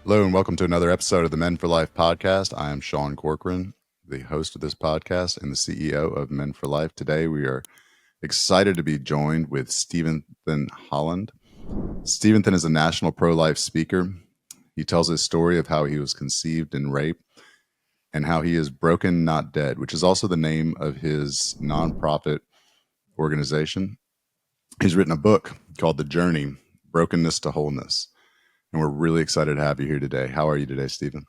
Hello, and welcome to another episode of the Men for Life podcast. I am Sean Corcoran, the host of this podcast and the CEO of Men for Life. Today, we are excited to be joined with Steventhen Holland. Steventhen is a national pro-life speaker. He tells his story of how he was conceived in rape and how he is broken, not dead, which is also the name of his nonprofit organization. He's written a book called The Journey, Brokenness to Wholeness. And we're really excited to have you here today. How are you today, Stephen?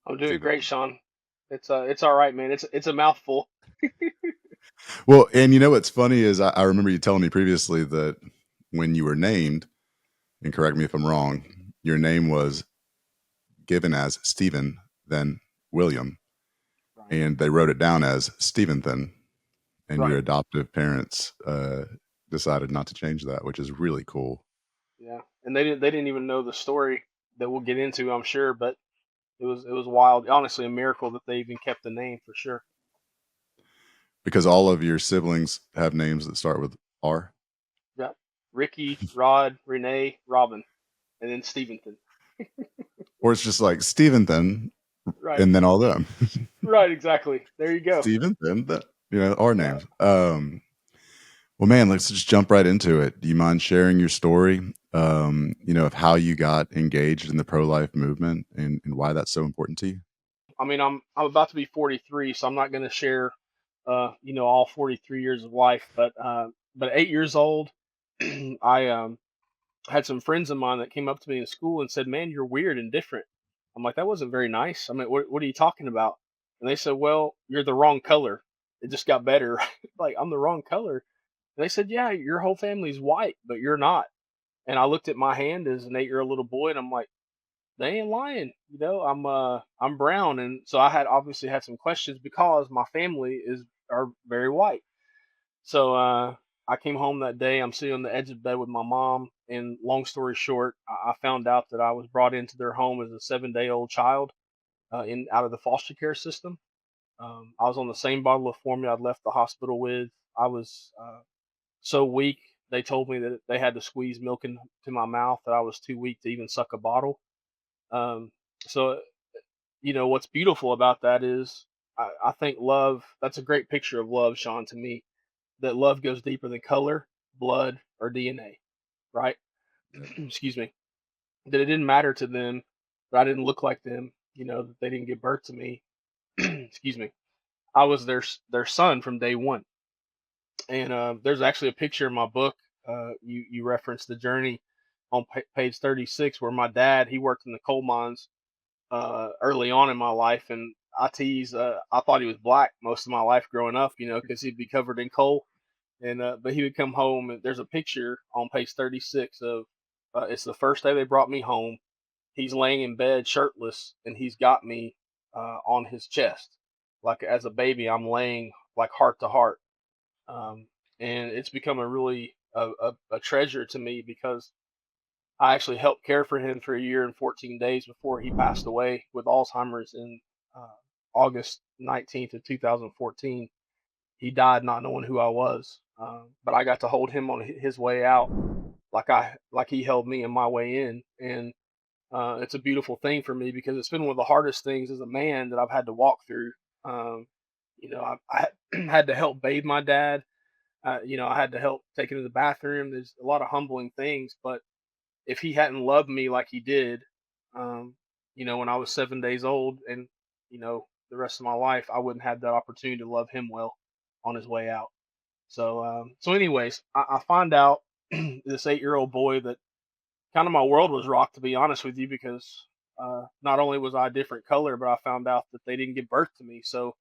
I'm doing Stephen. great, Sean. It's all right, man. It's a mouthful. Well, and you know what's funny is I remember you telling me previously that when you were named, and correct me if I'm wrong, your name was given as Stephen, then William, Right. and they wrote it down as Steventhen, and your Right. adoptive parents decided not to change that, which is really cool. Yeah. And they didn't even know the story that we'll get into, I'm sure, but it was wild. Honestly, a miracle that they even kept the name for sure. Because all of your siblings have names that start with R, Yeah. Ricky, Rod, Renee, Robin, and then Steventhen. or it's just like Steventhen, Right. and then all them. Right. Exactly. There you go. Steventhen, our Yeah. names. Well, man, let's just jump right into it. Do you mind sharing your story, of how you got engaged in the pro-life movement and why that's so important to you? I mean, I'm about to be 43, so I'm not going to share, all 43 years of life. But 8 years old, I had some friends of mine that came up to me in school and said, "Man, you're weird and different." I'm like, "That wasn't very nice. I mean, what are you talking about?" And they said, "Well, you're the wrong color. It just got better." Like, I'm the wrong color. And they said, "Yeah, your whole family's white, but you're not." And I looked at my hand as an 8-year-old little boy, and I'm like, "They ain't lying. I'm brown." And so I had obviously had some questions because my family is are very white. So I came home that day. I'm sitting on the edge of bed with my mom, and long story short, I found out that I was brought into their home as a 7-day-old child, in out of the foster care system. I was on the same bottle of formula I'd left the hospital with. I was so weak. They told me that they had to squeeze milk into my mouth, that I was too weak to even suck a bottle. Um, so what's beautiful about that is I think love. That's a great picture of love, Sean, to me, that love goes deeper than color, blood, or DNA, right? Yeah. Excuse me. That it didn't matter to them that I didn't look like them, that they didn't give birth to me. Excuse me. I was their son from day one. And there's actually a picture in my book. You referenced the journey on page 36, where my dad, he worked in the coal mines early on in my life, and I tease, I thought he was black most of my life growing up, because he'd be covered in coal. And but he would come home, and there's a picture on page 36 of, it's the first day they brought me home. He's laying in bed shirtless, and he's got me on his chest, like as a baby. I'm laying like heart to heart, um, and it's become a really a treasure to me because I actually helped care for him for a year and 14 days before he passed away with Alzheimer's in uh, August 19th of 2014. He died not knowing who I was, but I got to hold him on his way out, like he held me in my way in. And it's a beautiful thing for me because it's been one of the hardest things as a man that I've had to walk through. Um, I had to help bathe my dad. I had to help take him to the bathroom. There's a lot of humbling things, but if he hadn't loved me like he did, um, when I was 7 days old, and the rest of my life, I wouldn't have that opportunity to love him well on his way out. So anyways, I find out this 8-year-old boy that kind of my world was rocked, to be honest with you, because not only was I a different color, but I found out that they didn't give birth to me. So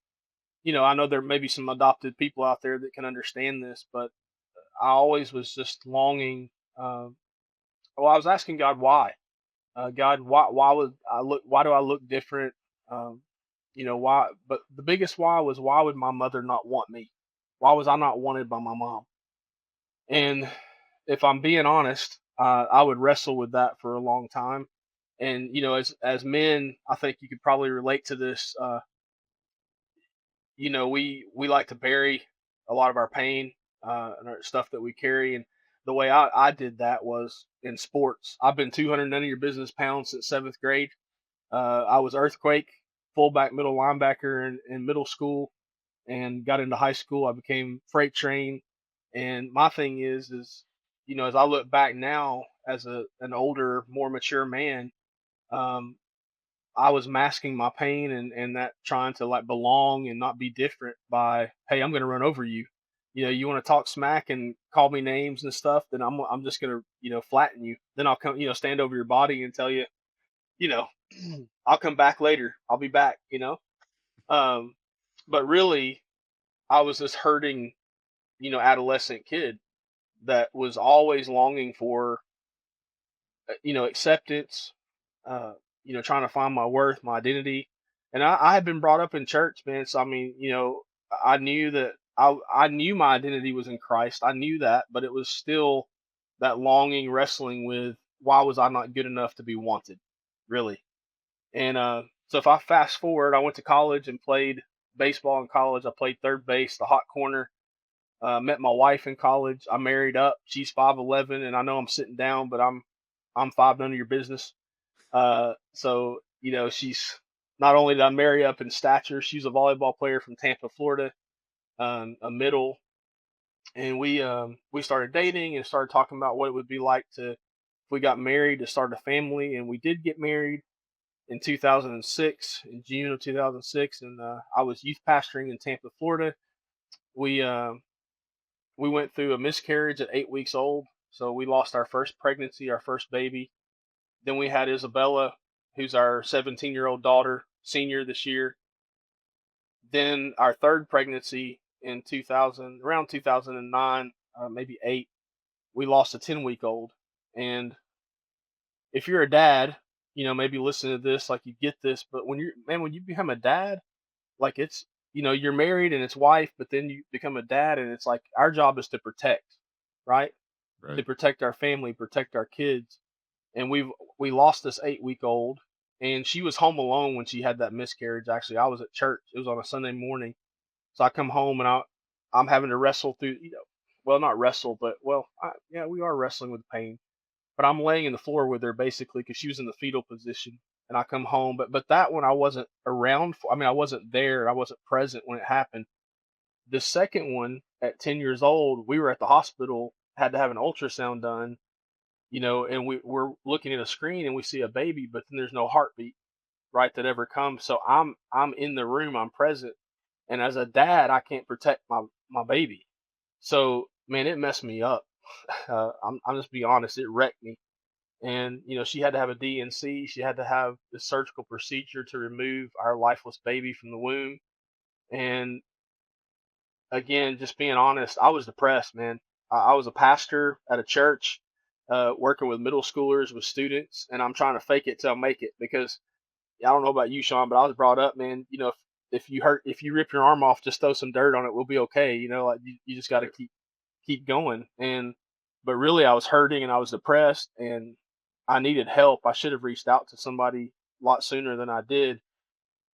I know there may be some adopted people out there that can understand this, but I always was just longing. Well, I was asking God why. God, why would I look? Why do I look different? Why? But the biggest why was, why would my mother not want me? Why was I not wanted by my mom? And if I'm being honest, I would wrestle with that for a long time. And as men, I think you could probably relate to this. We like to bury a lot of our pain, and our stuff that we carry. And the way I did that was in sports. I've been 200 none of your business pounds since seventh grade. I was earthquake, fullback, middle linebacker in middle school, and got into high school. I became freight train, and my thing is as I look back now as an older, more mature man, um, I was masking my pain and that trying to like belong and not be different by, hey, I'm gonna run over you. You want to talk smack and call me names and stuff, then I'm just gonna flatten you. Then I'll come stand over your body and tell you you know I'll come back later. I'll be back. Um, but really, I was this hurting adolescent kid that was always longing for acceptance, uh, trying to find my worth, my identity. And I had been brought up in church, man. So I mean, I knew that I knew my identity was in Christ. I knew that, but it was still that longing, wrestling with why was I not good enough to be wanted, really. And so if I fast forward, I went to college and played baseball in college. I played third base, the hot corner. Met my wife in college. I married up. She's 5'11", and I know I'm sitting down, but I'm five none of your business. So she's not only did I marry up in stature, she's a volleyball player from Tampa, Florida, a middle, and we started dating and started talking about what it would be like to if we got married to start a family, and we did get married in 2006, in June of 2006, and I was youth pastoring in Tampa, Florida. We we went through a miscarriage at 8 weeks old, so we lost our first pregnancy, our first baby. Then we had Isabella, who's our 17-year-old daughter, senior this year. Then our third pregnancy in 2000, around 2009, maybe eight, we lost a 10-week-old. And if you're a dad, maybe listen to this, like you get this, but when you become a dad, like you're married and it's wife, but then you become a dad and it's like our job is to protect, right? To Right. protect our family, protect our kids. And we lost this 8 week old, and she was home alone when she had that miscarriage. Actually, I was at church. It was on a Sunday morning, so I come home and I'm having to wrestle through. Well, not wrestle, but yeah, we are wrestling with pain. But I'm laying in the floor with her basically because she was in the fetal position, and I come home. But that one I wasn't around for. I mean, I wasn't there. I wasn't present when it happened. The second one at 10 years old, we were at the hospital, had to have an ultrasound done, and we're looking at a screen and we see a baby, but then there's no heartbeat, right, that ever comes. So I'm in the room, I'm present, and as a dad, I can't protect my baby. So man, it messed me up. I'm just be honest, it wrecked me. And she had to have a DNC. She had to have the surgical procedure to remove our lifeless baby from the womb. And again, just being honest, I was depressed, man. I was a pastor at a church, working with middle schoolers with students, and I'm trying to fake it till I make it because I don't know about you, Sean, but I was brought up, man. If you rip your arm off, just throw some dirt on it. We'll be okay. Like you just got to Right. keep going. But really, I was hurting and I was depressed, and I needed help. I should have reached out to somebody a lot sooner than I did,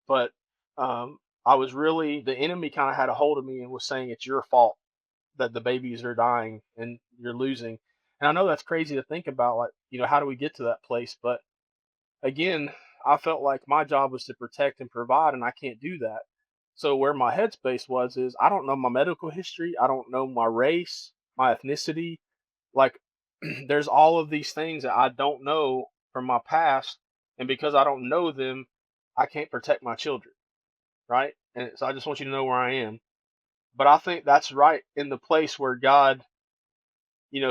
but I was really the enemy kind of had a hold of me and was saying it's your fault that the babies are dying and you're losing. And I know that's crazy to think about, like, how do we get to that place? But again, I felt like my job was to protect and provide, and I can't do that. So where my headspace was is I don't know my medical history, I don't know my race, my ethnicity. Like there's all of these things that I don't know from my past, and because I don't know them, I can't protect my children, right? And so I just want you to know where I am. But I think that's right in the place where God,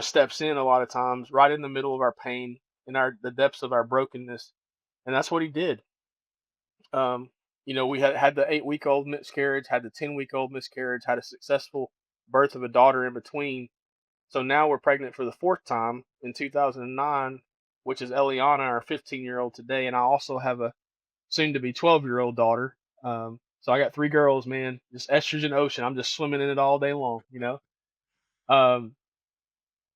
steps in a lot of times, right in the middle of our pain, in the depths of our brokenness, and that's what He did. Um, we had the 8 week old miscarriage, had the 10 week old miscarriage, had a successful birth of a daughter in between. So now we're pregnant for the fourth time in 2009, which is Eliana, our 15-year-old today, and I also have a soon to be 12-year-old daughter. So I got three girls, man. Just estrogen ocean. I'm just swimming in it all day long. Um,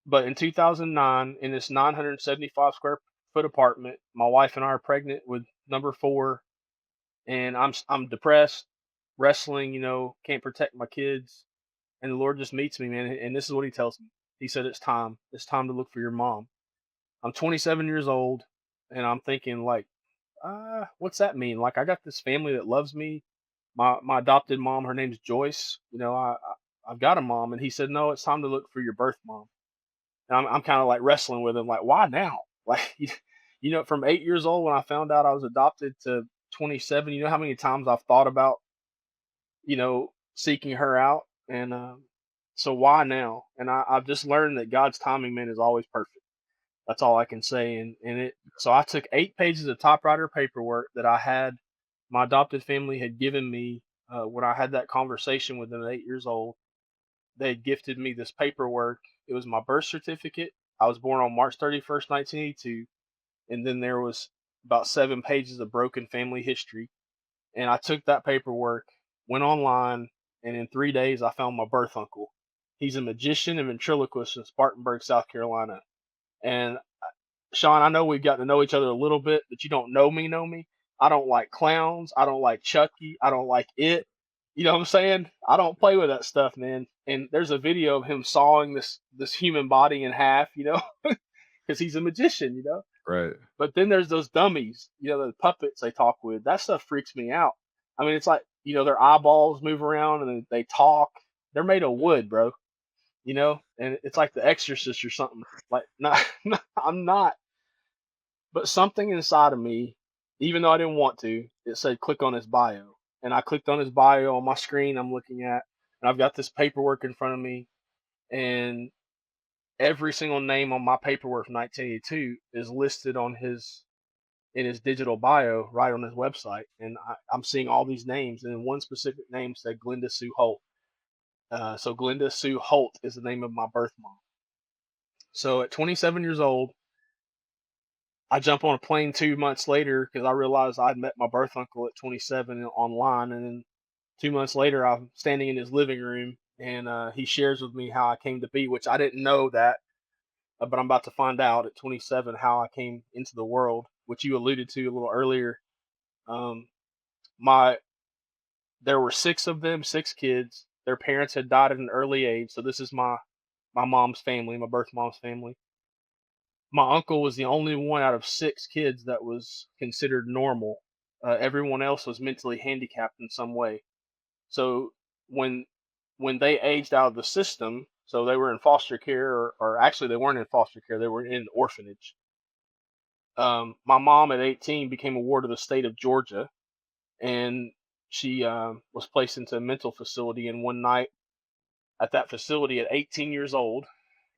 but in 2009, in this 975 square foot apartment, my wife and I are pregnant with number four, and I'm depressed, wrestling. Can't protect my kids, and the Lord just meets me, man. And this is what He tells me. He said, "It's time. It's time to look for your mom." I'm 27 years old, and I'm thinking like what's that mean? Like, I got this family that loves me. My adopted mom, her name's Joyce. I've got a mom." And he said, "No, it's time to look for your birth mom." And I'm kind of like wrestling with him, like, why now? Like, from 8 years old when I found out I was adopted to 27, you know how many times I've thought about, seeking her out. And so why now? And I've just learned that God's timing, man, is always perfect. That's all I can say. So I took 8 pages of typewriter paperwork that I had, my adopted family had given me when I had that conversation with them at 8 years old. They had gifted me this paperwork. It was my birth certificate. I was born on March 31st, 1982. And then there was about 7 pages of broken family history. And I took that paperwork, went online, and in 3 days I found my birth uncle. He's a magician and ventriloquist in Spartanburg, South Carolina. And Sean, I know we've gotten to know each other a little bit, but you don't know me. I don't like clowns. I don't like Chucky. I don't like it. You know what I'm saying? I don't play with that stuff, man. And there's a video of him sawing this human body in half, because he's a magician. Right. But then there's those dummies, the puppets they talk with. That stuff freaks me out. I mean, it's like, their eyeballs move around and then they talk. They're made of wood, bro. And it's like The Exorcist or something. Like, not, I'm not. But something inside of me, even though I didn't want to, it said click on his bio. And I clicked on his bio on my screen I'm looking at, and I've got this paperwork in front of me, and every single name on my paperwork from 1982 is listed in his digital bio right on his website. And I'm seeing all these names, and one specific name said Glenda Sue Holt. So Glenda Sue Holt is the name of my birth mom. So at 27 years old, I jump on a plane 2 months later because I realized I'd met my birth uncle at 27 online. And then 2 months later, I'm standing in his living room, and he shares with me how I came to be, which I didn't know that, but I'm about to find out at 27 how I came into the world, which you alluded to a little earlier. Um, my There were six of them, 6 kids. Their parents had died at an early age, so this is my mom's family, my birth mom's family. My uncle was the only one out of 6 kids that was considered normal. Everyone else was mentally handicapped in some way. So when when they aged out of the system, so they were in foster care, or actually they weren't in foster care, they were in an orphanage. My mom at 18 became a ward of the state of Georgia, and she was placed into a mental facility. And one night at that facility at 18 years old,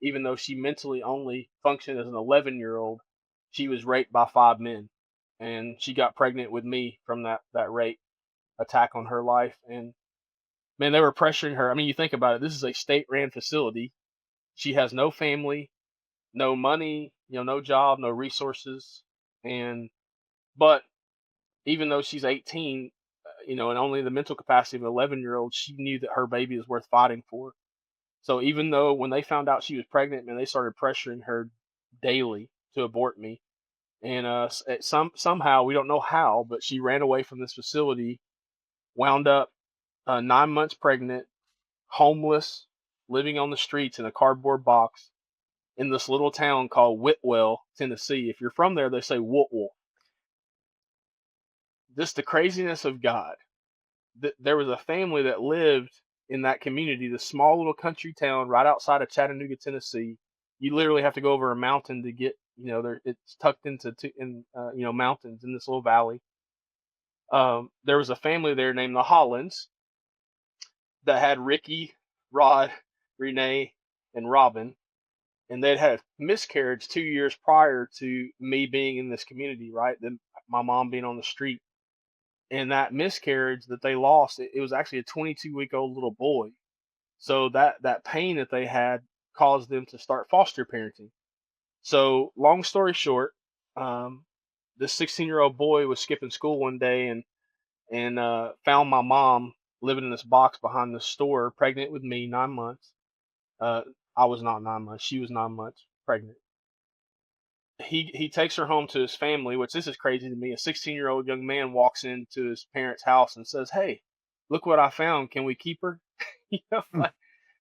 even though she mentally only functioned as an 11-year-old, she was raped by 5 men, and she got pregnant with me from that rape attack on her life. And man, they were pressuring her. I mean, you think about it. This is a state-ran facility. She has no family, no money, no job, no resources, and but even though she's 18, and only the mental capacity of an 11-year-old, she knew that her baby is worth fighting for. So even though when they found out she was pregnant, man, they started pressuring her daily to abort me. And somehow, we don't know how, but she ran away from this facility, wound up 9 months pregnant, homeless, living on the streets in a cardboard box in this little town called Whitwell, Tennessee. If you're from there, they say Wootwell. Just the craziness of God. There was a family that lived in that community, this small little country town right outside of Chattanooga, Tennessee. You literally have to go over a mountain to get, there. It's tucked into mountains in this little valley. There was a family there named the Hollands that had Ricky, Rod, Renee, and Robin, and they'd had a miscarriage 2 years prior to me being in this community. Right, then my mom being on the street. And that miscarriage that they lost, it was actually a 22-week-old little boy. So that pain that they had caused them to start foster parenting. So long story short, this 16-year-old boy was skipping school one day and found my mom living in this box behind the store, pregnant with me, 9 months. Uh, I was not 9 months; she was 9 months pregnant. He takes her home to his family, which this is crazy to me. A 16-year-old young man walks into his parents' house and says, "Hey, look what I found. Can we keep her?" Hmm. Like,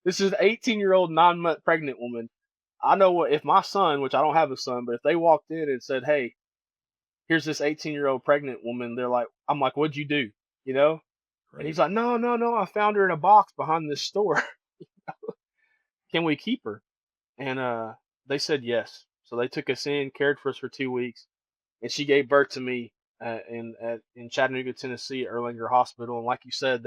this is an 18-year-old 9-month pregnant woman. I know what if my son, which I don't have a son, but if they walked in and said, "Hey, here's this 18-year-old pregnant woman. I'm like, what'd you do? You know? And Right. he's like, no, no, no. I found her in a box behind this store. Can we keep her? And they said yes. So they took us in, cared for us for 2 weeks, and she gave birth to me in Chattanooga, Tennessee, at Erlanger Hospital. And like you said,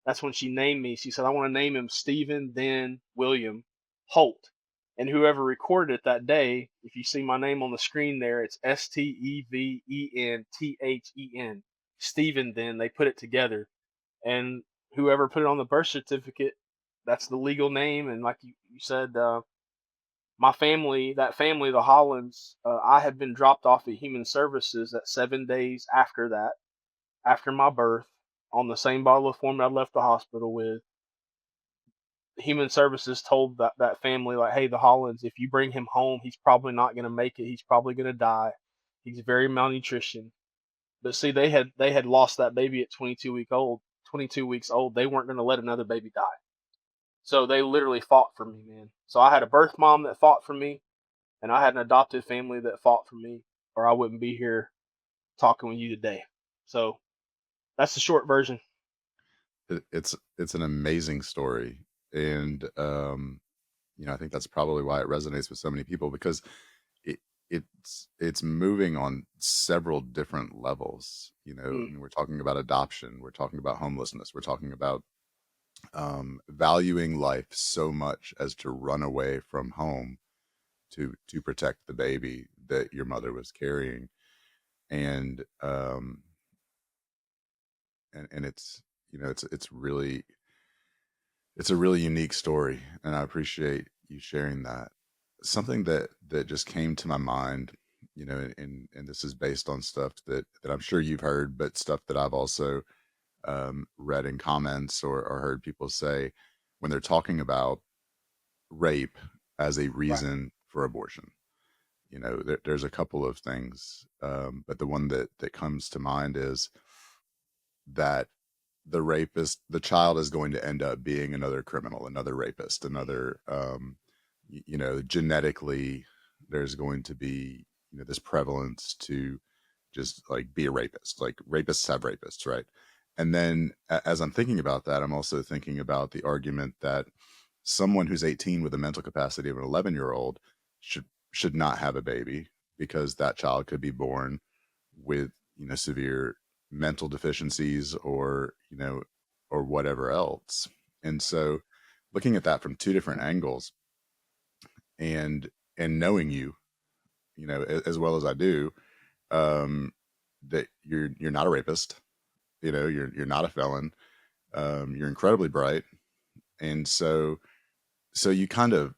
that's when she named me. She said, I want to name him Stephen, then William Holt. And whoever recorded it that day, if you see my name on the screen there, it's Steventhen. Stephen, then they put it together. And whoever put it on the birth certificate, that's the legal name. And like you said, my family, that family, the Hollands, I had been dropped off at Human Services at 7 days after that, after my birth, on the same bottle of formula I left the hospital with. Human Services told that family, like, hey, the Hollands, if you bring him home, he's probably not going to make it. He's probably going to die. He's very malnutrition. But see, they had lost that baby at 22 weeks old. They weren't going to let another baby die. So they literally fought for me, man. So I had a birth mom that fought for me, and I had an adopted family that fought for me, or I wouldn't be here talking with you today. So that's the short version. It's an amazing story, and I think that's probably why it resonates with so many people because it it's moving on several different levels. Mm, I mean, we're talking about adoption, we're talking about homelessness, we're talking about valuing life so much as to run away from home to protect the baby that your mother was carrying, and and it's a really unique story, and I appreciate you sharing that. Something that just came to my mind, and this is based on stuff that I'm sure you've heard, but stuff that I've also read in comments or heard people say when they're talking about rape as a right. reason for abortion. There's a couple of things, but the one that comes to mind is that the child is going to end up being another criminal, another rapist, another, genetically, there's going to be, this prevalence to just like be a rapist. Like rapists have rapists, right? And then as I'm thinking about that, I'm also thinking about the argument that someone who's 18 with the mental capacity of an 11-year-old should not have a baby because that child could be born with severe mental deficiencies or whatever else. And Right. so looking at that from two different angles and knowing as well as I do, um that you're not a rapist, you're not a felon, you're incredibly bright, and so you kind of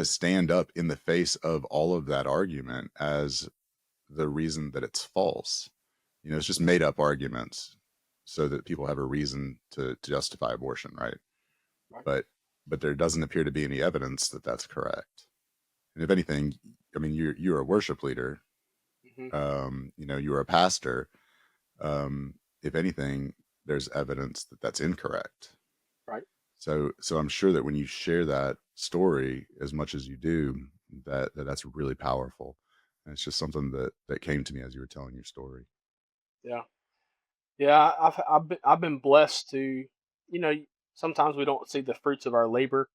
stand up in the face of all of that argument as the reason that it's false. It's just made up arguments so that people have a reason to justify abortion, right? Right. But there doesn't appear to be any evidence that that's correct. And if anything, I mean, you're a worship leader, Hmm. you're a pastor. If anything, there's evidence that that's incorrect. Right. So I'm sure that when you share that story as much as you do, that's really powerful. And it's just something that came to me as you were telling your story. Yeah. Yeah. I've been blessed to, you know, sometimes we don't see the fruits of our labor.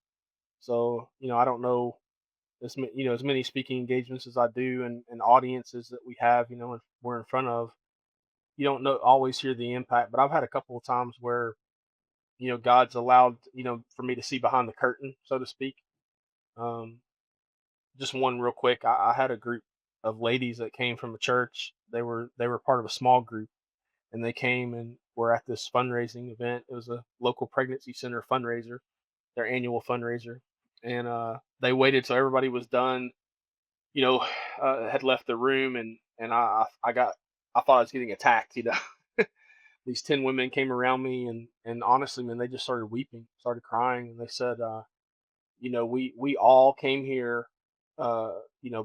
So, I don't know as many speaking engagements as I do, and audiences that we have, and we're in front of. You don't know always hear the impact, but I've had a couple of times where God's allowed for me to see behind the curtain, so to speak. Um, just one real quick. I had a group of ladies that came from a church. They were part of a small group, and they came and were at this fundraising event. It was a local pregnancy center fundraiser, their annual fundraiser, and they waited till everybody was done. You know, had left the room, and I thought I was getting attacked. These 10 women came around me, and honestly, man, they just started weeping, started crying, and they said, we all came here,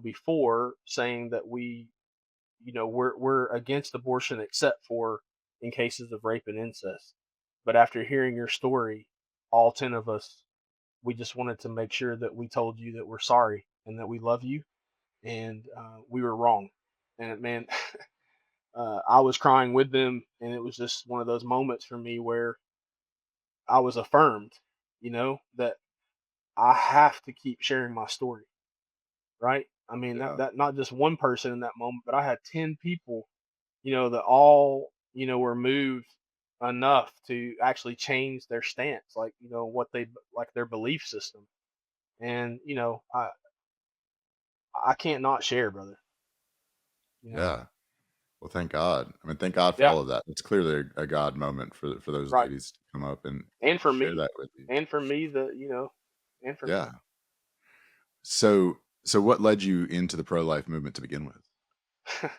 before saying that we're against abortion except for in cases of rape and incest. But after hearing your story, all 10 of us, we just wanted to make sure that we told you that we're sorry and that we love you, and we were wrong. And man, I was crying with them, and it was just one of those moments for me where I was affirmed, that I have to keep sharing my story, right? I mean, that, Yeah. that not just one person in that moment, but I had 10 people, that all, were moved enough to actually change their stance, like, what they like their belief system. And, I can't not share, brother, you know? Yeah. Well, thank God. I mean, thank God for Yeah, all of that. It's clearly a God moment for those right. ladies to come up and And for share me, that with you. and for me, and for me. Yeah. So what led you into the pro-life movement to begin with?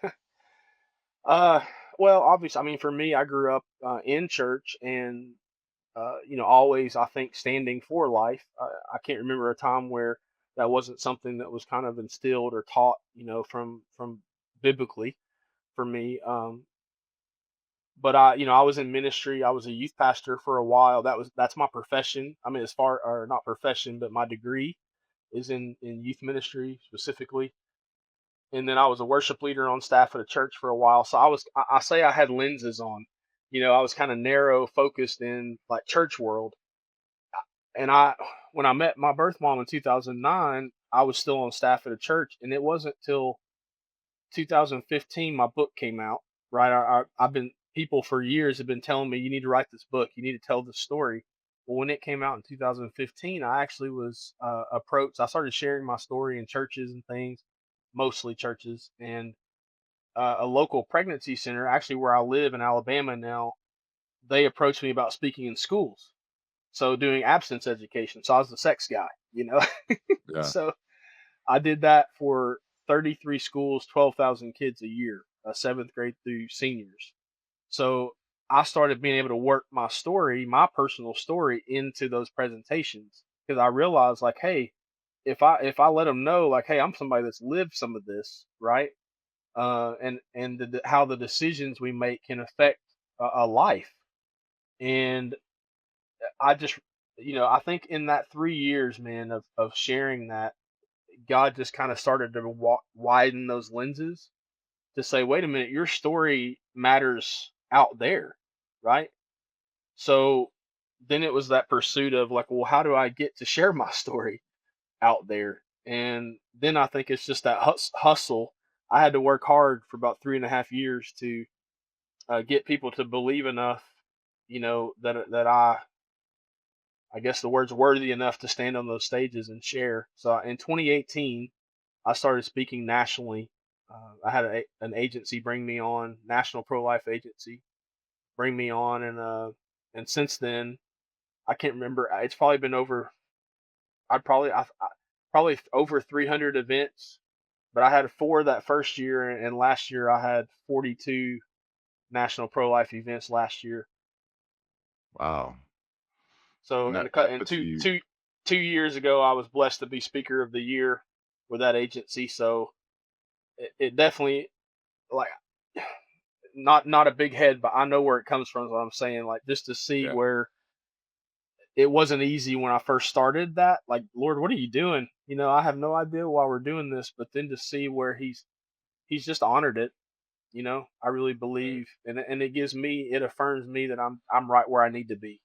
uh, well, obviously, I mean, for me, I grew up in church and, always, I think, standing for life. I can't remember a time where that wasn't something that was kind of instilled or taught, from biblically for me. But I was in ministry. I was a youth pastor for a while. That's my profession. I mean, as far or not profession, but my degree is in youth ministry specifically. And then I was a worship leader on staff at a church for a while. So I say I had lenses on. I was kind of narrow focused in like church world. And when I met my birth mom in 2009, I was still on staff at a church, and it wasn't till 2015 my book came out. Right, I've been people for years have been telling me you need to write this book, you need to tell this story. Well, when it came out in 2015, I actually was approached. I started sharing my story in churches and things, mostly churches, and a local pregnancy center, actually where I live in Alabama now. They approached me about speaking in schools, so doing abstinence education. So I was the sex guy. Yeah. So I did that for 33 schools, 12,000 kids a year, seventh grade through seniors. So I started being able to work my story, my personal story, into those presentations because I realized, like, hey, if I let them know, like, hey, I'm somebody that's lived some of this, right? And how the decisions we make can affect a life. And I just, I think in that 3 years, man, of sharing that, God just kind of started to widen those lenses to say, wait a minute, your story matters out there, right? So then it was that pursuit of like, well, how do I get to share my story out there? And then I think it's just that hustle. I had to work hard for about 3.5 years to get people to believe enough, that I guess the word's worthy enough to stand on those stages and share. So in 2018, I started speaking nationally. I had an agency bring me on, National Pro Life Agency, bring me on, and since then, I can't remember. It's probably been over. Probably over 300 events, but I had four that first year, and last year I had 42 National Pro Life events last year. Wow. So And and, that a cou- that and puts two, you two, 2 years ago, I was blessed to be Speaker of the Year with that agency. So it definitely, like, not a big head, but I know where it comes from. Is what I'm saying, like, just to see yeah. where it wasn't easy when I first started that. Like, Lord, what are you doing? I have no idea why we're doing this, but then to see where he's just honored it. I really Right. believe, and it affirms me that I'm right where I need to be.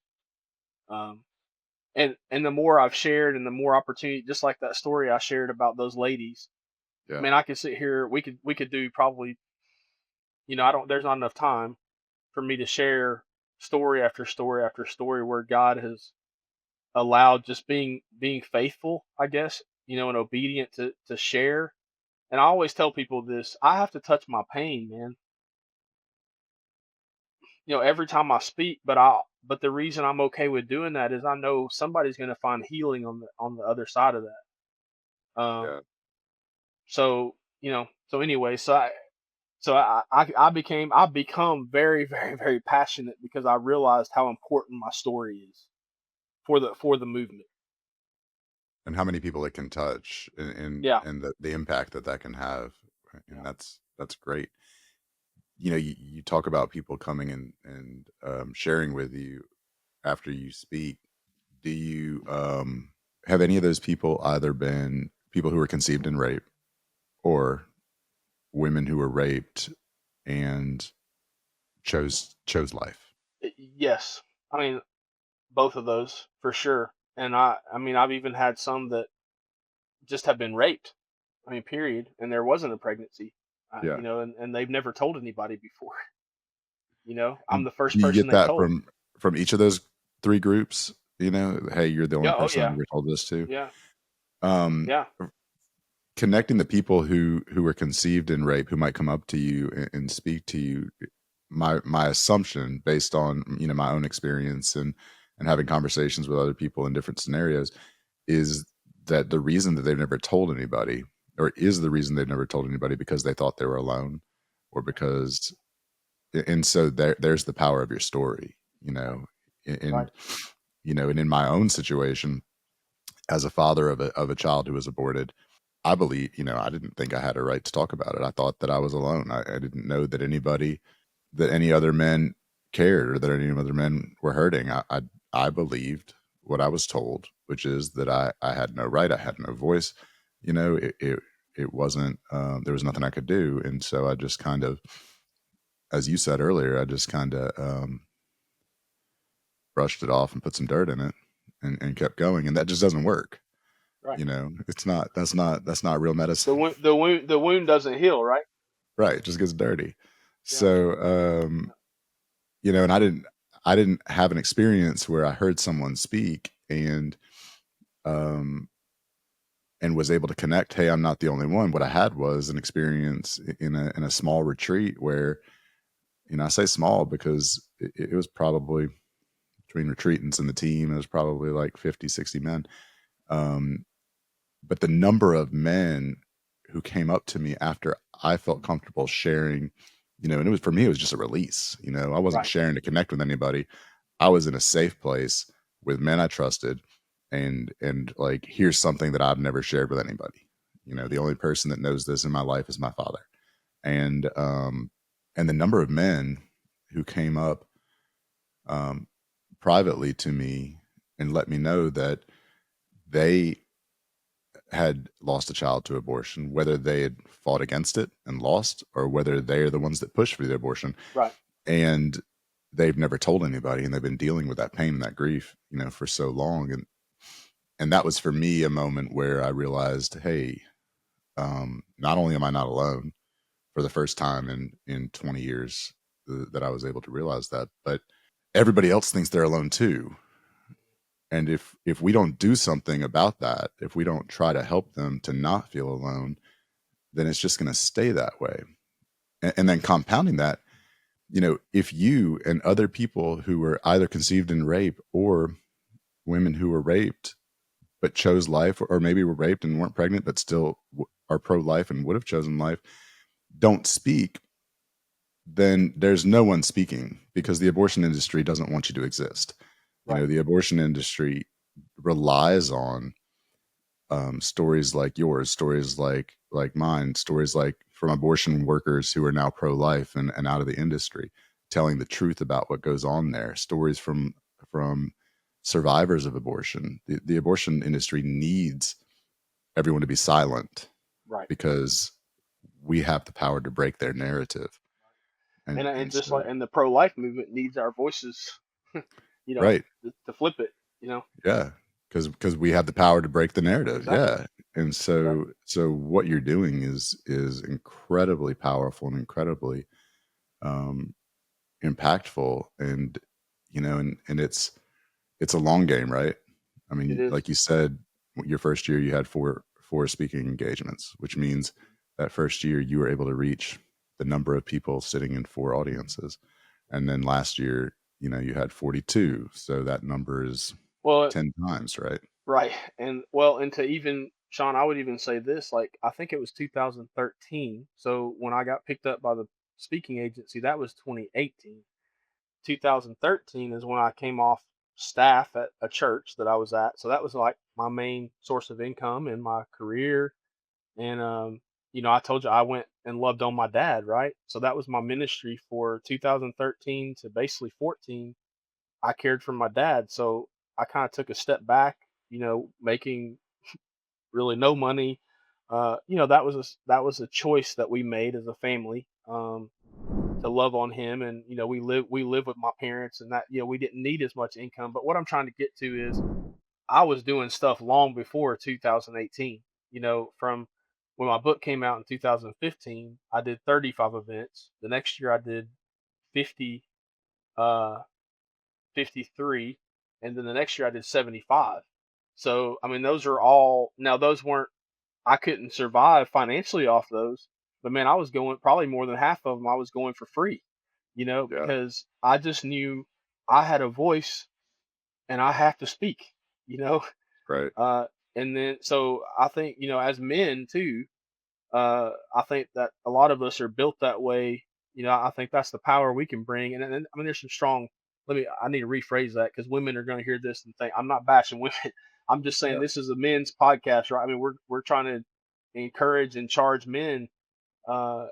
Um, and the more I've shared, and the more opportunity, just like that story I shared about those ladies. Yeah. Man, I could sit here. We could do probably. I don't. There's not enough time for me to share story after story after story where God has allowed just being faithful, I guess, and obedient to share. And I always tell people this: I have to touch my pain, man. Every time I speak, but the reason I'm okay with doing that is I know somebody's going to find healing on the other side of that. Yeah. So so anyway, I've become very, very, very passionate because I realized how important my story is for the movement. And how many people it can touch Yeah, and the impact that that can have. Right? And yeah. that's great. You talk about people coming and sharing with you after you speak. Do you have any of those people either been people who were conceived in rape or women who were raped and chose life. Yes, I mean both of those for sure. And I mean I've even had some that just have been raped. I mean, period, and there wasn't a pregnancy. Yeah. You know, and they've never told anybody before. You know, I'm And the first do you person get they that told. from each of those 3 groups? You know, "Hey, you're the only Yeah. Oh person I've yeah. ever told this to." Yeah. Um, Yeah. Connecting the people who were conceived in rape, who might come up to you and speak to you, my assumption based on, my own experience and having conversations with other people in different scenarios is that the reason that they've never told anybody, or is the reason they've never told anybody because they thought they were alone, or because and so there's the power of your story, Right. and and in my own situation as a father of a child who was aborted, I believe, I didn't think I had a right to talk about it. I thought that I was alone. I didn't know that any other men cared or that any other men were hurting. I believed what I was told, which is that I had no right. I had no voice. It wasn't, there was nothing I could do. And so I just kind of, as you said earlier, I just kind of, brushed it off and put some dirt in it and kept going. And that just doesn't work. Right. That's not real medicine. The wound doesn't heal. Right. Right, it just gets dirty. Yeah. So, and I didn't have an experience where I heard someone speak um, and was able to connect, "Hey, I'm not the only one." What I had was an experience in a small retreat where, I say small because it was probably between retreatants and the team, it was probably like 50, 60 men. Um, but the number of men who came up to me after I felt comfortable sharing, and it was for me, it was just a release. I wasn't Right. sharing to connect with anybody. I was in a safe place with men I trusted, and like, here's something that I've never shared with anybody. The Mhm. only person that knows this in my life is my father. And the number of men who came up um privately to me and let me know that they had lost a child to abortion, whether they had fought against it and lost, or whether they're the ones that pushed for the abortion, Right. and they've never told anybody, and they've been dealing with that pain and that grief, for so long. And that was for me a moment where I realized, hey, not only am I not alone for the first time in 20 years, that I was able to realize that, but everybody else thinks they're alone too. And if we don't do something about that, if we don't try to help them to not feel alone, then it's just going to stay that way. And then compounding that, if you and other people who were either conceived in rape, or women who were raped but chose life, or maybe were raped and weren't pregnant but still are pro-life and would have chosen life, don't speak, then there's no one speaking, because the abortion industry doesn't want you to exist. Right. The abortion industry relies on stories like yours, stories like mine, stories like from abortion workers who are now pro-life and out of the industry, telling the truth about what goes on there. Stories from survivors of abortion. The abortion industry needs everyone to be silent, Right. because we have the power to break their narrative. And And just so, like and the pro life movement needs our voices. You know, right, to flip it. You know. yeah, because we have the power to break the narrative, Exactly. yeah. And Exactly. so what you're doing is incredibly powerful and incredibly um, impactful. And and it's a long game, right? I It mean, is. like you said, your first year you had four speaking engagements, which means that first year you were able to reach the number of people sitting in four audiences. And then last year, you had 42, so that number is Well, 10 times, right? right. And well, and to even Sean, I would even say this, like I think it was 2013. So when I got picked up by the speaking agency, that was 2018. 2013 is when I came off staff at a church that I was at. So that was like my main source of income in my career. And I told you I went and loved on my dad, right? So that was my ministry for 2013 to basically 14. I cared for my dad. So I kind of took a step back, making really no money. That was a choice that we made as a family. to love on him, and we live with my parents, and that we didn't need as much income. But what I'm trying to get to is I was doing stuff long before 2018. From when my book came out in 2015, I did 35 events. The next year I did 50, uh, 53, and then the next year I did 75. So I mean, those are all now. Those weren't I couldn't survive financially off those, but man, I was going probably more than half of them. I was going for free, Yeah. because I just knew I had a voice and I have to speak. You know, Right. Uh, and then so I think as men too, I think that a lot of us are built that way. I think that's the power we can bring. And I mean, there's some strong. I need to rephrase that because women are going to hear this and think I'm not bashing women. I'm just saying Yeah. this is a men's podcast, right? I mean, we're trying to encourage and charge men. Uh,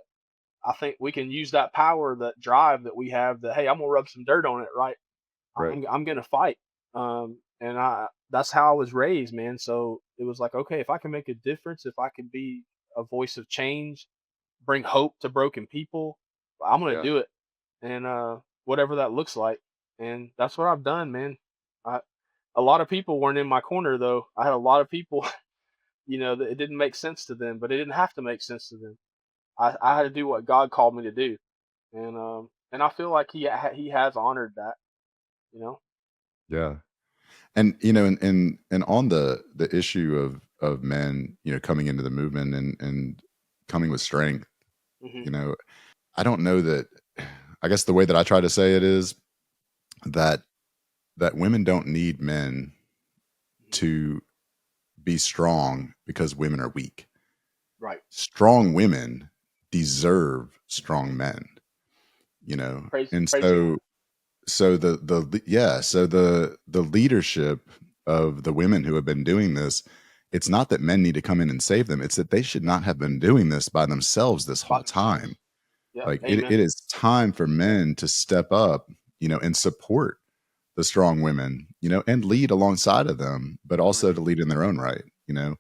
I think we can use that power, that drive that we have. That hey, I'm gonna rub some dirt on it, right? Right. I'm gonna fight. And that's how I was raised, man. So it was like, okay, if I can make a difference, if I can be a voice of change, bring hope to broken people, I'm gonna Yeah. do it. And whatever that looks like. And that's what I've done, man. I A lot of people weren't in my corner though. I had a lot of people, that it didn't make sense to them, but it didn't have to make sense to them. I had to do what God called me to do. And I feel like he has honored that, you know. Yeah. And and on the issue of men, coming into the movement and coming with strength, Hmm. you know, I don't know that. I guess the way that I try to say it is that women don't need men to be strong because women are weak. Right. Strong women deserve strong men, you know. And Praise the Lord. so the leadership of the women who have been doing this, it's not that men need to come in and save them, it's that they should not have been doing this by themselves this By whole time. themselves. Yep. Like it Amen. is time for men to step up, and support the strong women, and lead alongside of them, but also Agree. to lead in their own right, Yep.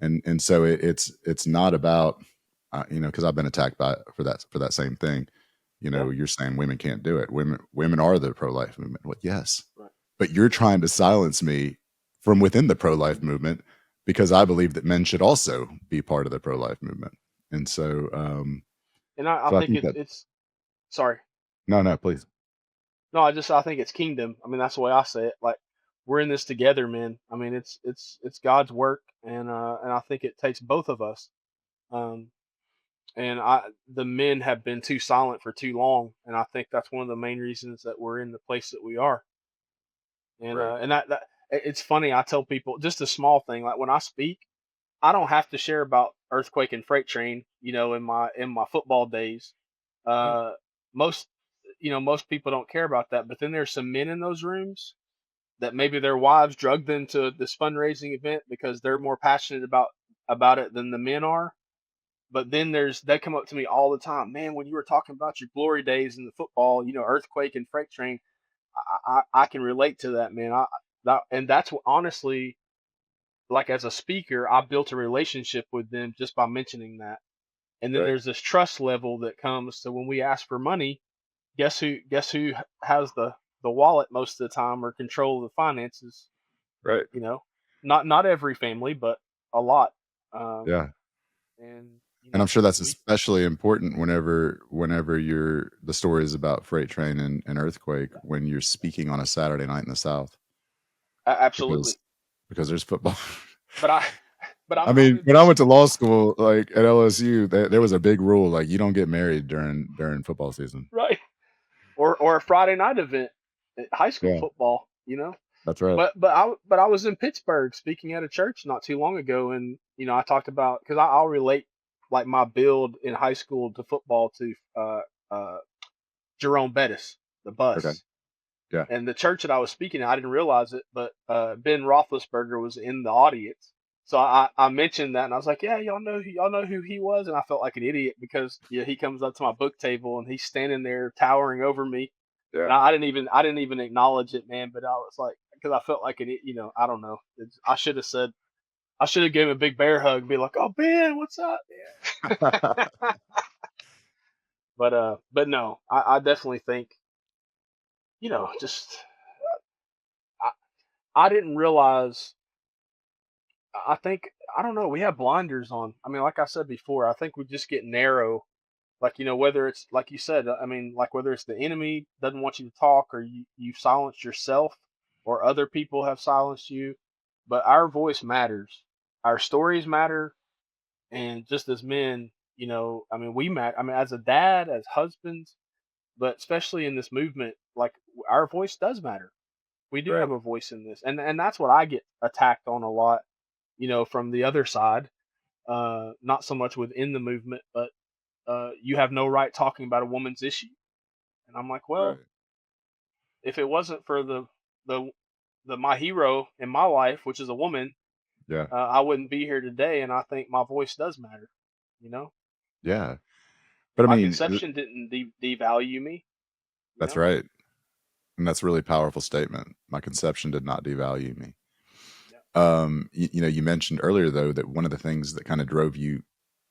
and so it's not about, because I've been attacked by for that same thing. Yeah. You're saying women can't do it. Women are the pro life movement. Well, yes, Right. but you're trying to silence me from within the pro life movement because I believe that men should also be part of the pro life movement. And And I so I think think it's that it's sorry. no, please, No, I think it's kingdom. I mean, that's the way I say it. Like we're in this together, man. I mean, it's God's work, and I think it takes both of us. Um, and the men have been too silent for too long, and I think that's one of the main reasons that we're in the place that we are. right, And it's funny. I tell people just a small thing, like when I speak, I don't have to share about earthquake and freight train, in my football days. right, Uh, most most people don't care about that, but then there's some men in those rooms that maybe their wives drugged them to this fundraising event because they're more passionate about it than the men are. But then they come up to me all the time, man. When you were talking about your glory days in the football, earthquake and freight train, I can relate to that, man. And that's what honestly, like as a speaker, I built a relationship with them just by mentioning that. And then right, there's this trust level that comes. So when we ask for money, guess who has the wallet most of the time or control of the finances? right, You know, not every family, but a lot. Um, yeah. and And I'm sure that's we especially important whenever you're the story is about freight train and earthquake yeah, when you're speaking on a Saturday night in the South because absolutely. there's football. But I but I I'm mean, gonna when be I went to law school, like at LSU, there was a big rule like you don't get married during football season. right, or a Friday night event, high school Yeah, football. that's right. But I was in Pittsburgh speaking at a church not too long ago, and I talked about because I'll relate like my build in high school to football to uh, Jerome Bettis, the Okay. bus, Yeah. and the church that I was speaking at. I didn't realize it, but Ben Roethlisberger was in the audience. So I mentioned that, and I was like, "Yeah, y'all know who he was," and I felt like an idiot because he comes up to my book table and he's standing there towering over me, Yeah. and I didn't even acknowledge it, man. But I was like, because I felt like I don't know. I should have given him a big bear hug, and be like, "Oh Ben, what's up?" Yeah. But no, I definitely think, just I, I didn't realize. I think I don't know. We have blinders on. I mean, like I said before, I think we just get narrow. Like, whether it's like you said, I mean, like whether it's the enemy doesn't want you to talk, or you've silenced yourself, or other people have silenced you. But our voice matters. Our stories matter, and just as men, I mean, we matter. I mean, as a dad, as husbands, but especially in this movement, like our voice does matter. We do Right. have a voice in this, and that's what I get attacked on a lot, from the other side. Not so much within the movement, but you have no right talking about a woman's issue. And I'm like, well, Right. if it wasn't for the my hero in my life, which is a woman, Yeah. I wouldn't be here today. And I think my voice does matter. You know, Yeah. But I my mean, conception didn't devalue me. You that's know, right. And that's a really powerful statement. My conception did not devalue me. yeah, You mentioned earlier though that one of the things that kind of drove you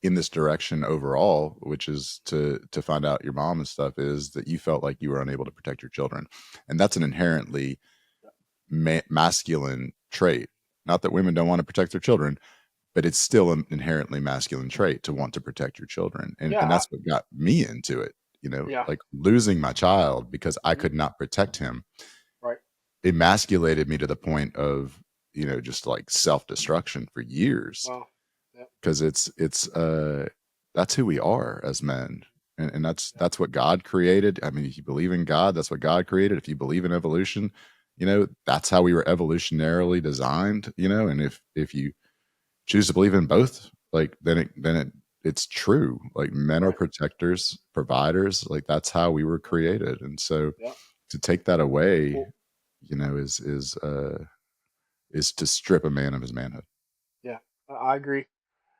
in this direction overall, which is to find out your mom and stuff, is that you felt like you were unable to protect your children, and that's an inherently yeah, masculine trait. Not that women don't want to protect their children, but it's still an inherently masculine trait to want to protect your children, and yeah, that's what got me into it. yeah, Like losing my child because I mhm, could not protect him right, emasculated me to the point of just like self-destruction for years well, yeah, because it's that's who we are as men, and that's yeah, that's what God created. I mean, if you believe in God, that's what God created. If you believe in evolution, that's how we were evolutionarily designed. And if you choose to believe in both, like it's true. Like men are right, protectors, providers. Like that's how we were yeah, created, and so yeah. to take that away, Well, is to strip a man of his manhood. yeah, I agree.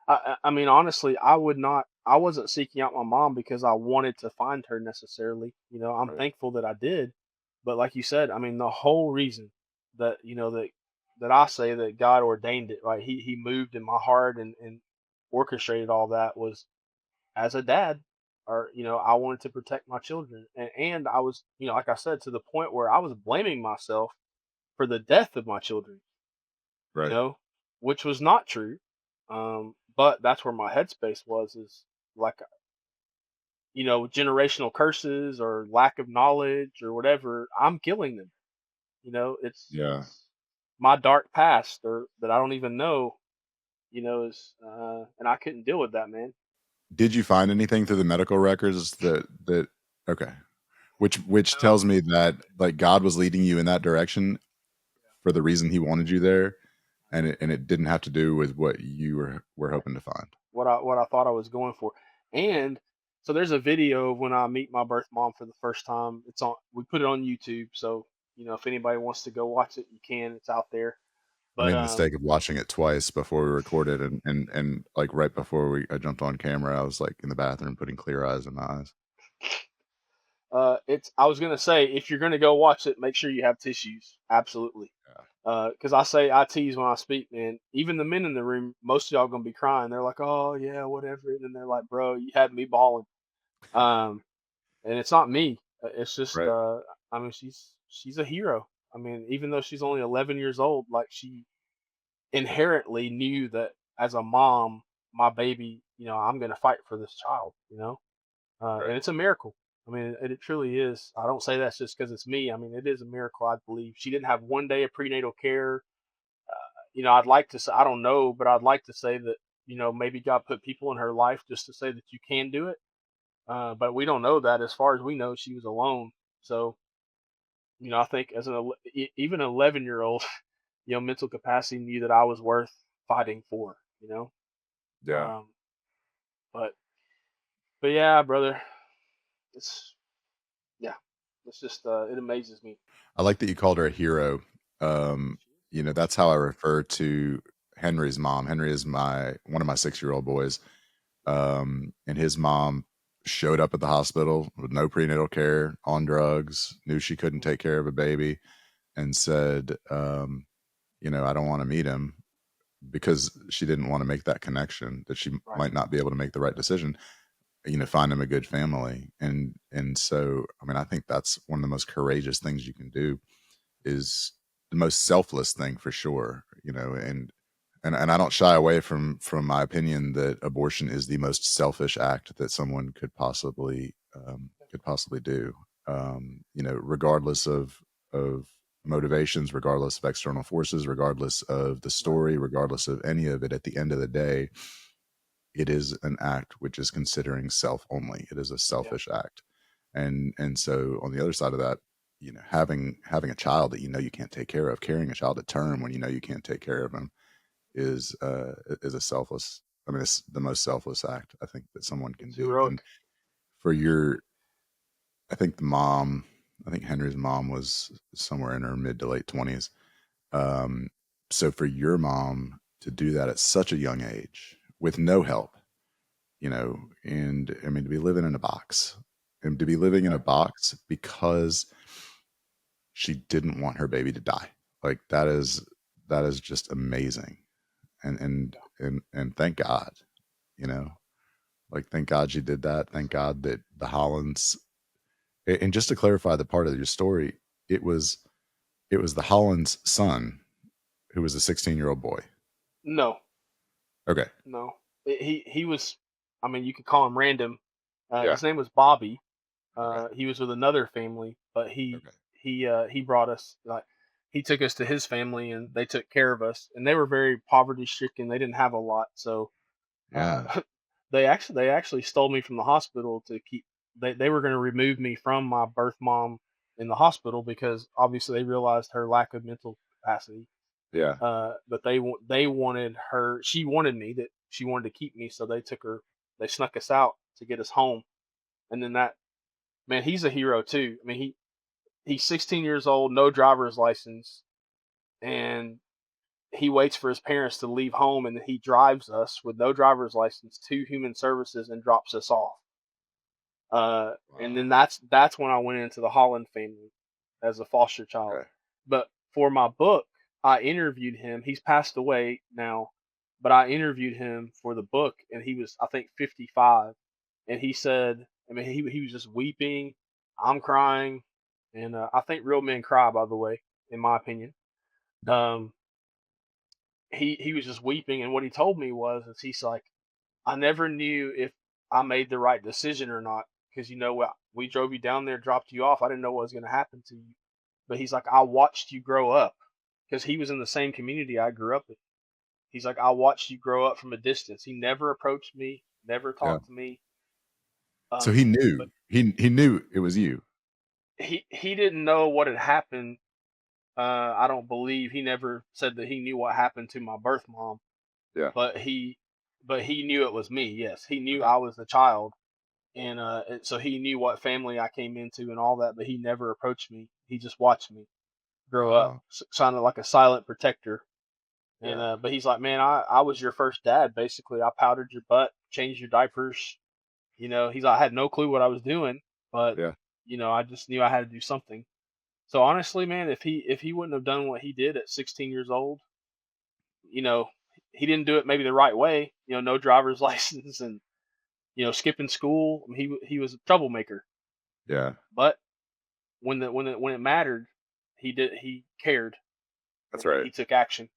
I mean, honestly, I would not. I wasn't seeking out my mom because I wanted to find her necessarily. I'm Right. thankful that I did, but like you said, I mean, the whole reason that that I say that God ordained it, right? He moved in my heart and orchestrated all that was as a dad, or I wanted to protect my children, and I was, like I said, to the point where I was blaming myself for the death of my children, you Right. know, which was not true. But that's where my headspace was, is like, generational curses or lack of knowledge or whatever. I'm killing them. Yeah. It's my dark past, or that I don't even know. Is and I couldn't deal with that, man. Did you find anything through the medical records that okay. Which No. tells me that like God was leading you in that direction for the reason he wanted you there, and it didn't have to do with what you were Right. hoping to find. What I thought I was going for. And so there's a video of when I meet my birth mom for the first time. It's on. We put it on YouTube, so if anybody wants to go watch it, you can. It's out there. I But made the mistake of watching it twice before we recorded, and like right before I jumped on camera, I was like in the bathroom putting Clear Eyes in my eyes. it's. I was gonna say, if you're gonna go watch it, make sure you have tissues. Absolutely. Yeah. Because I tease when I speak, man. Even the men in the room, most of y'all gonna be crying. They're like, "Oh yeah, whatever," and then they're like, "Bro, you had me bawling." Um, and it's not me. It's just, Right. I mean, she's a hero. I mean, even though she's only 11 years old, like she inherently knew that as a mom, my baby, I'm gonna fight for this child. And Right. it's a miracle. I mean, it truly is. I don't say that's just because it's me. I mean, it is a miracle. I believe she didn't have one day of prenatal care. I'd like to say, I don't know, but I'd like to say that maybe God put people in her life just to say that you can do it. But we don't know that. As far as we know, she was alone. So I think as even an 11-year-old, mental capacity knew that I was worth fighting for. Yeah. Um, but yeah, brother, it's yeah, it's just it amazes me. I like that you called her a hero. Um, that's how I refer to Henry's mom. Henry is my one of my 6-year-old boys. And his mom showed up at the hospital with no prenatal care, on drugs, knew she couldn't Mhm. take care of a baby, and said, I don't want to meet him because she didn't want to make that connection that she Right. might not be able to make the right decision. find him a good family. And so, I mean, I think that's one of the most courageous things you can do, is the most selfless thing for sure, and I don't shy away from my opinion that abortion is the most selfish act that someone could possibly do. Regardless of motivations, regardless of external forces, regardless of the Right. story, regardless of any of it, at the end of the day, it is an act which is considering self only. It is a Yeah. selfish act. And so on the other side of that, having a child that you can't take care of, carrying a child to term when you can't take care of them is a selfless. I mean, it's the most selfless act I think that someone can It's do. And heroic. for I think I think Henry's mom was somewhere in her mid to late 20s. Um, so for your mom to do that at such a young age with no help, and I mean, to be living in a box, and to be living in a Right. box because she didn't want her baby to die. Like that is just amazing. And thank God, you know, like thank God she did that. Thank God that the Hollands, and just to clarify the part of your story, it was it was the Hollands' son who was a 16-year-old boy. No, Okay. no. He was. I mean, you could call him random. Yeah. His name was Bobby. Okay. He was with another family, but Okay. he brought us, like, he took us to his family and they took care of us, and they were very poverty stricken. They didn't have a lot, so uh, Yeah. they actually stole me from the hospital to keep. They were going to remove me from my birth mom in the hospital because obviously they realized her lack of mental capacity. Yeah. But they wanted her. She wanted me, that she wanted to keep me, so they took her. They snuck us out to get us home, and then that man, he's a hero too. I mean, he's 16 years old, no driver's license, and he waits for his parents to leave home, and then he drives us with no driver's license to human services and drops us off. And Wow. then that's when I went into the Holland family as a foster child. Okay. But for my book, I interviewed him. He's passed away now, but I interviewed him for the book, and he was, I think, 55, and he said, I mean, he was just weeping. I'm crying, and I think real men cry, by the way, in my opinion. Um, he was just weeping, and what he told me was, is he's like, I never knew if I made the right decision or not, because we drove you down there, dropped you off. I didn't know what was going to happen to you, but he's like, I watched you grow up, because he was in the same community I grew up in. He's like, I watched you grow up from a distance. He never approached me, never Yeah. talked to me. So he But knew. He knew it was you. he didn't know what had happened. I don't believe he never said that he knew what happened to my birth mom, Yeah. but he knew it was me. Yes, he knew Okay. I was the child, and so he knew what family I came into and all that. But he never approached me. He just watched me grow up, Wow. sounded like a silent protector. And Yeah. but he's like, man, I was your first dad. Basically, I powdered your butt, changed your diapers. He's like, I had no clue what I was doing, but Yeah. I just knew I had to do something. So honestly, man, if he wouldn't have done what he did at 16 years old, you know, he didn't do it maybe the right way. No driver's license and skipping school. I mean, he was a troublemaker. Yeah. But when it mattered, he cared, That's and right. he took action.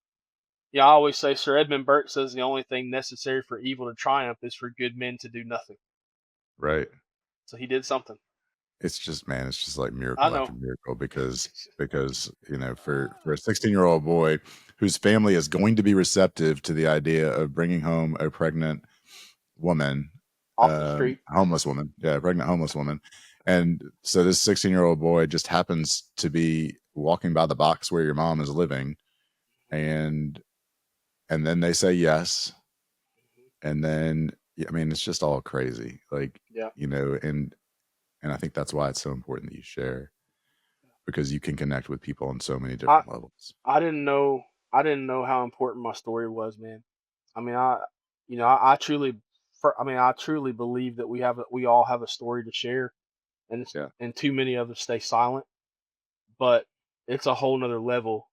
Yeah, I always say Sir Edmund Burke says the only thing necessary for evil to triumph is for good men to do nothing. Right. So he did something. It's just, man, it's just like I miracle know. after miracle, because for a 16-year-old boy whose family is going to be receptive to the idea of bringing home a pregnant woman, Off the street. homeless woman, yeah, a pregnant homeless woman, and so this 16-year-old boy just happens to be walking by the box where your mom is living, and then they say yes, and then yeah, I mean, it's just all crazy, like, Yeah. and I think that's why it's so important that you share, because you can connect with people on so many I different levels. I didn't know how important my story was, man. I mean, I truly, I truly believe that we all have a story to share, and Yeah. too many of us stay silent. But it's a whole nother level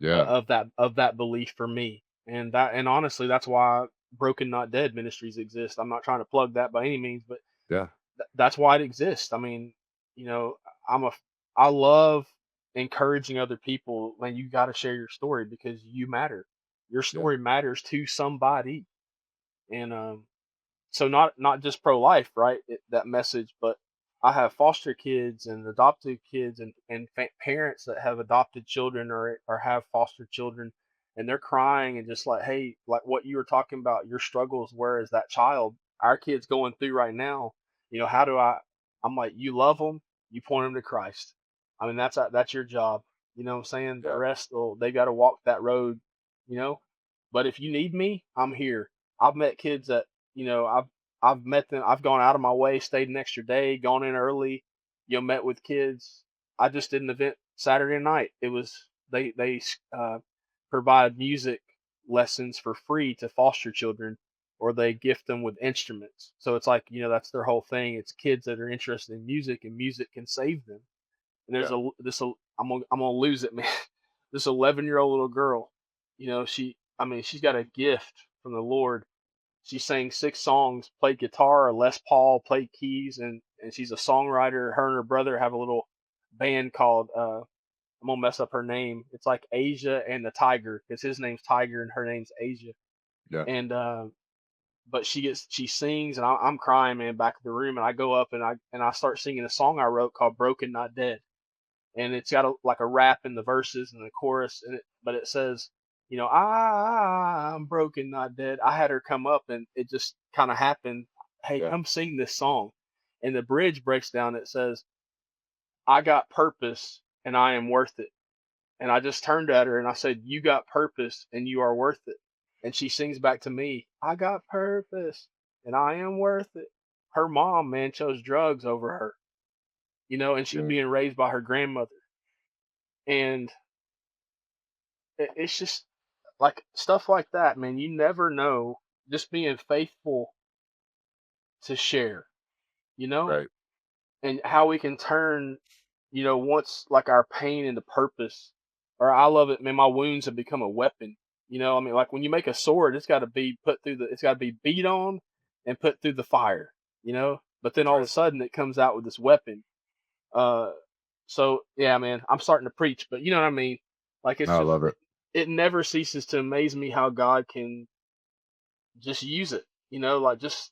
Yeah. of that belief for me, and honestly, that's why Broken Not Dead Ministries exist. I'm not trying to plug that by any means, but Yeah. that's why it exists. I mean, you know, I'm a I love encouraging other people. Man, you got to share your story because you matter. Your Yeah. story matters to somebody, and so not just pro life, right? That message, but I have foster kids and adopted kids and parents that have adopted children or have foster children, and they're crying and just like, hey, like what you were talking about, your struggles. Where is that child? Our kid's going through right now. How do I? I'm like, you love them, you point them to Christ. I mean, that's your job. You know what I'm saying? The Yeah. rest, well, they got to walk that road. You know, but if you need me, I'm here. I've met kids that I've met them. I've gone out of my way, stayed an extra day, gone in early, met with kids. I just did an event Saturday night. It was they provide music lessons for free to foster children, or they gift them with instruments. So it's like that's their whole thing. It's kids that are interested in music, and music can save them. And there's Yeah. I'm gonna lose it, man. This 11-year-old little girl, she's got a gift from the Lord. She sang 6 songs, played guitar, a Les Paul, played keys, and she's a songwriter. Her and her brother have a little band called I'm gonna mess up her name. It's like Asia and the Tiger, because his name's Tiger and her name's Asia. Yeah. And but she sings, and I'm crying, man, back in the room, and I go up and I start singing a song I wrote called "Broken Not Dead," and it's got like a rap in the verses and the chorus, but it says, I'm broken, not dead. I had her come up, and it just kind of happened. Hey, Yeah. come sing this song, and the bridge breaks down. It says, I got purpose, and I am worth it. And I just turned at her and I said, you got purpose, and you are worth it. And she sings back to me, I got purpose, and I am worth it. Her mom, man, chose drugs over her, and she's Yeah. being raised by her grandmother. And it's just like stuff like that, man. You never know. Just being faithful to share, you know, Right. and how we can turn, once like our pain into purpose. Or I love it, man. My wounds have become a weapon. I mean, like when you make a sword, it's got to be beat on and put through the fire, But then That's all of a right. sudden it comes out with this weapon. Uh, so yeah, man, I'm starting to preach, but you know what I mean. Like it's No, I just love it. it never ceases to amaze me how God can just use it, like just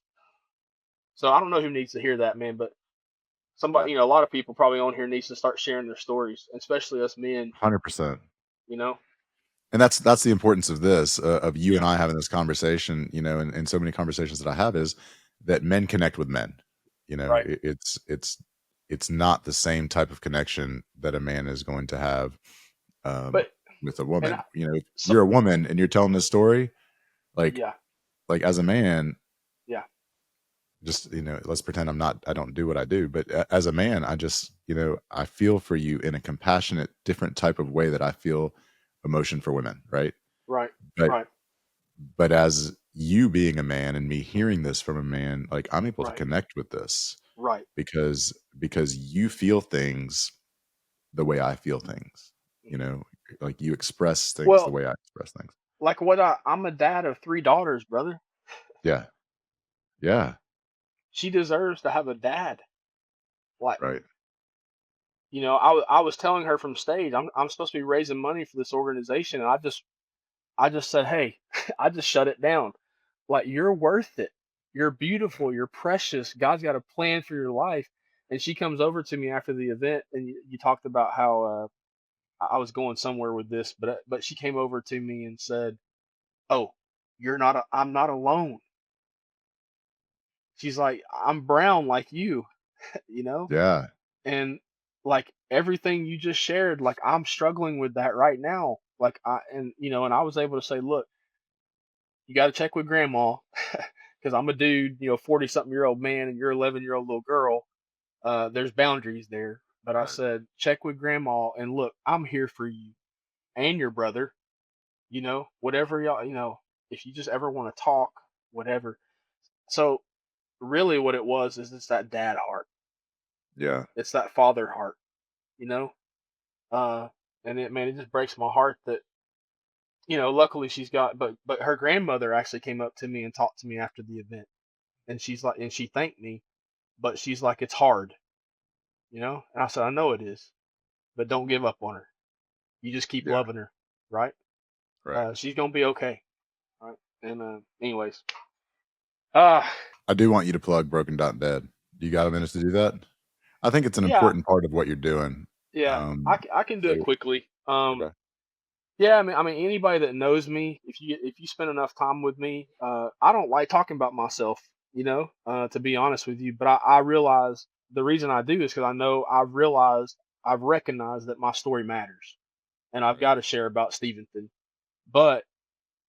so I don't know who needs to hear that, man, but Yeah. somebody, a lot of people probably on here needs to start sharing their stories, especially us men, 100%. you know? And that's the importance of this, of you and Yeah, I having this conversation, and so many conversations that I have is that men connect with men. right. It's not the same type of connection that a man is going to have um, But with a and woman. If so you're a woman and you're telling this story, like yeah, as a man, yeah, just let's pretend I don't do what I do, but as a man, I just I feel for you in a compassionate, different type of way that I feel emotion for women, right? right, But right, as you being a man and me hearing this from a man, like I'm able to right, connect with this right. because you feel things the way I feel things. You Mhm. know, like you express things the Well, way I express things. like I'm a dad of 3 daughters, brother. Yeah. Yeah. She deserves to have a dad. Like, Right. I was telling her from stage, I'm supposed to be raising money for this organization, and I just said, "Hey," I just shut it down. Like, you're worth it. You're beautiful. You're precious. God's got a plan for your life. And she comes over to me after the event, and you talked about how I was going somewhere with this, but she came over to me and said, "Oh, I'm not alone." She's like, "I'm brown like you, you know, Yeah. and like everything you just shared, like I'm struggling with that right now." And I was able to say, "Look, you got to check with grandma because I'm a dude, 40 something year old man, and you're 11-year-old little girl. There's boundaries there." But I Right. said, check with grandma, and look, I'm here for you and your brother, whatever y'all, if you just ever want to talk, whatever. So really what it was is it's that dad heart. Yeah. It's that father heart, you know? Uh, and it, man, it just breaks my heart that luckily she's got, but her grandmother actually came up to me and talked to me after the event, and she's like, and she thanked me, but she's like, it's hard, And I said, I know it is, but don't give up on her. You just keep Yeah. loving her, right? Right. She's gonna be okay, right? And anyways, uh, I do want you to plug Broken.Dead. Do you got a minute to do that? I think it's an yeah, important part of what you're doing. yeah, I can do it So quickly. okay. Yeah, I mean, anybody that knows me, if you spend enough time with me, I don't like talking about myself, to be honest with you. But I realize the reason I do is because I know I've recognized that my story matters, and I've Right. got to share about Steventhen. But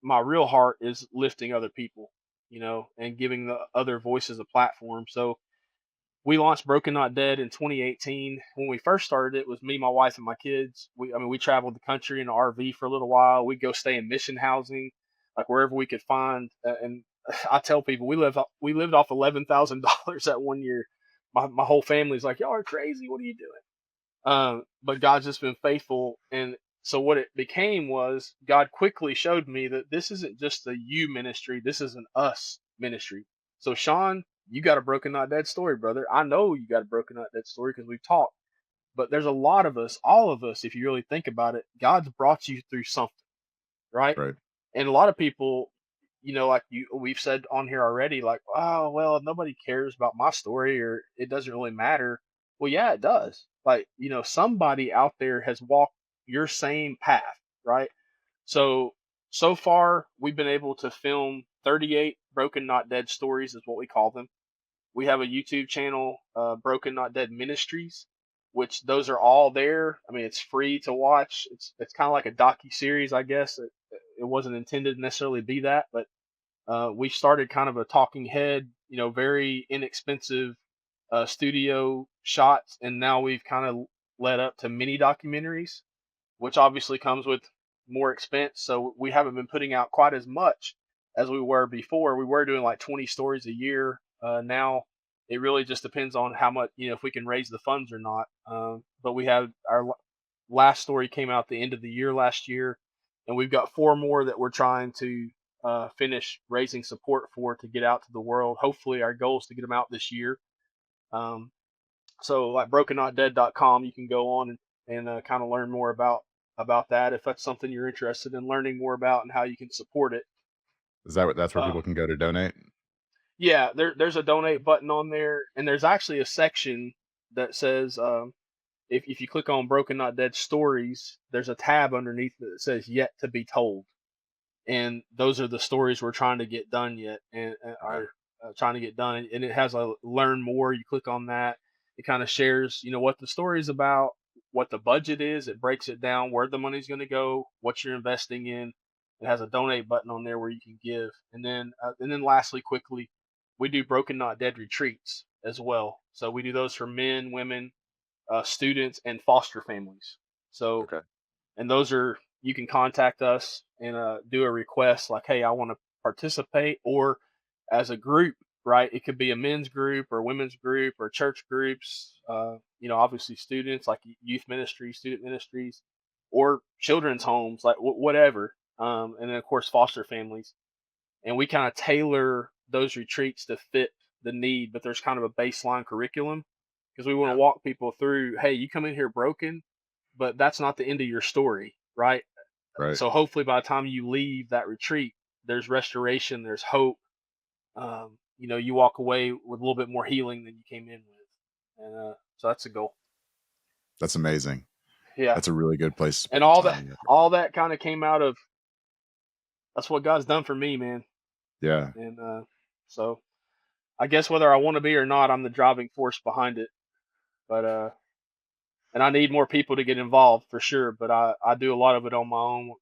my real heart is lifting other people, and giving the other voices a platform. So we launched Broken Not Dead in 2018. When we first started, it was me, my wife, and my kids. We traveled the country in an RV for a little while. We'd go stay in mission housing, like wherever we could find. And I tell people we lived off $11,000 that one year. My whole family's like, y'all are crazy. What are you doing? But God's just been faithful, and so what it became was God quickly showed me that this isn't just a you ministry. This is an us ministry. So Sean, you got a broken not dead story, brother. I know you got a broken not dead story because we've talked. But there's a lot of us, all of us, if you really think about it, God's brought you through something, right? Right. And a lot of people, like we've said on here already, like, oh well, nobody cares about my story or it doesn't really matter. Well, yeah, it does. Like, somebody out there has walked your same path, right? So far we've been able to film 38 broken not dead stories is what we call them. We have a YouTube channel, Broken Not Dead Ministries, which those are all there. I mean, it's free to watch. It's kind of like a docu series, I guess. It wasn't intended to necessarily be that, but we started kind of a talking head, very inexpensive studio shots, and now we've kind of led up to mini documentaries, which obviously comes with more expense. So we haven't been putting out quite as much as we were before. We were doing like 20 stories a year. Now it really just depends on how much, if we can raise the funds or not. But we have our last story came out the end of the year last year, and we've got four more that we're trying to finish raising support for to get out to the world. Hopefully, our goal is to get them out this year. Um, so like brokennotdead.com, you can go on and kind of learn more about that if that's something you're interested in learning more about and how you can support it. Is that what that's where Uh, people can go to donate? yeah, there's a donate button on there, and there's actually a section that says if you click on Broken Not Dead Stories, there's a tab underneath that says Yet to Be Told, and those are the stories we're trying to get done yet and Okay. are trying to get done. And it has a learn more. You click on that, it kind of shares, what the story is about, what the budget is. It breaks it down where the money's going to go, what you're investing in. It has a donate button on there where you can give, and then lastly, quickly, we do Broken Not Dead retreats as well. So we do those for men, women, students, and foster families. So Okay. and those are you can contact us and do a request like, hey, I want to participate, or as a group, right? It could be a men's group or women's group or church groups. Obviously students like youth ministries, student ministries, or children's homes, like whatever. And then of course foster families, and we kind of tailor those retreats to fit the need. But there's kind of a baseline curriculum because we want to Yeah. walk people through. Hey, you come in here broken, but that's not the end of your story, right? Right. So hopefully by the time you leave that retreat, there's restoration, there's hope. You walk away with a little bit more healing than you came in with, and so that's the goal. That's amazing. Yeah, That's a really good place to and spend all time that, and effort. all that kind of came out of that's what God's done for me, man. Yeah. And so I guess whether I want to be or not, I'm the driving force behind it. But and I need more people to get involved for sure. But I do a lot of it on my own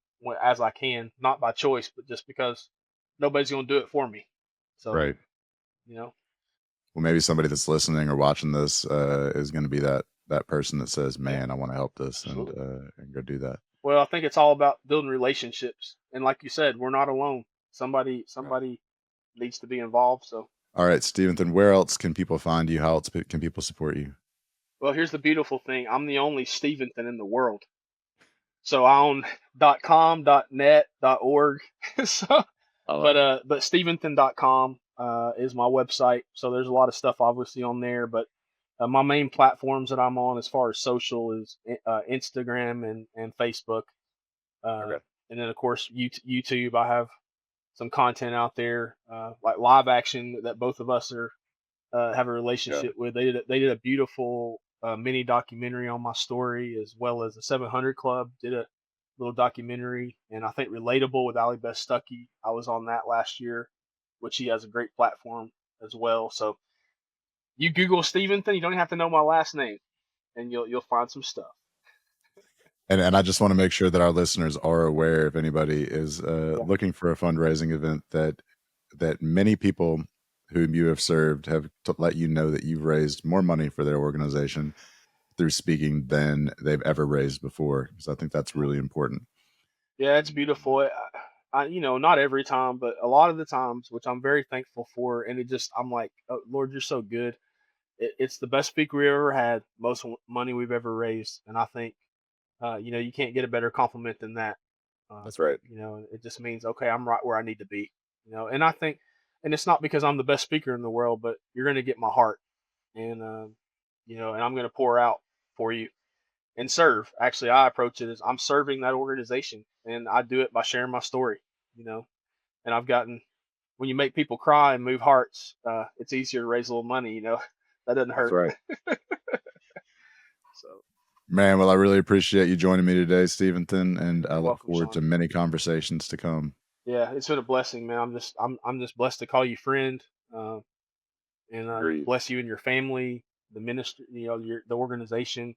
as I can, not by choice, but just because nobody's going to do it for me. So Right. you know, Well, maybe somebody that's listening or watching this is going to be that person that says, yeah, "Man, I want to help this," absolutely. and go do that. Well, I think it's all about building relationships, and like you said, we're not alone. Somebody Right. somebody needs to be involved. So, All right, Steventhan, where else can people find you? How else can people support you? well, here's the beautiful thing: I'm the only Steventhan in the world. So I own .com, .net, .org. So, I like it. but Steventhen.com is my website. So there's a lot of stuff obviously on there. But my main platforms that I'm on as far as social is Instagram and Facebook. Uh, Okay. and then of course YouTube. I have some content out there, like live action that both of us are have a Yeah. relationship with. They did a beautiful mini documentary on my story, as well as the 700 Club did a little documentary, and I think Relatable with Ali Best Stuckey. I was on that last year, which he has a great platform as well. So you Google Stevenson, you don't even have to know my last name, and you'll find some stuff. And I just want to make sure that our listeners are aware, if anybody is Yeah. looking for a fundraising event, that many people whom you have served have let you know that you've raised more money for their organization through speaking than they've ever raised before. So I think that's really important. Yeah, it's beautiful. Not every time, but a lot of the times, which I'm very thankful for. And I'm like, oh, Lord, you're so good. It's the best speaker we ever had, most money we've ever raised. And I think, you can't get a better compliment than that. Uh, That's right. it just means, okay, I'm right where I need to be, and I think, and it's not because I'm the best speaker in the world, but you're going to get my heart, and, and I'm going to pour out for you and serve. Actually, I approach it as I'm serving that organization, and I do it by sharing my story, you know. And I've gotten when you make people cry and move hearts, it's easier to raise a little money. That doesn't That's hurt. right. So Man, well, I really appreciate you joining me today, Steventhen, and I you're look welcome, forward Sean. to many conversations to come. Yeah, it's been a blessing, man. I'm just blessed to call you friend, and Agreed. bless you and your family, the ministry, the organization,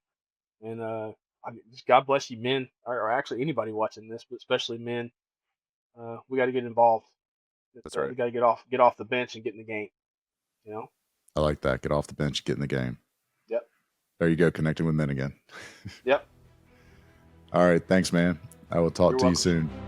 and just God bless you, men, or actually anybody watching this, but especially men. We got to get involved. That's right. We got to get off the bench and get in the game. You know. I like that. Get off the bench, get in the game. Yep. There you go, connecting with men again. Yep. All right. Thanks, man. I will talk You're to you welcome, Sean. soon.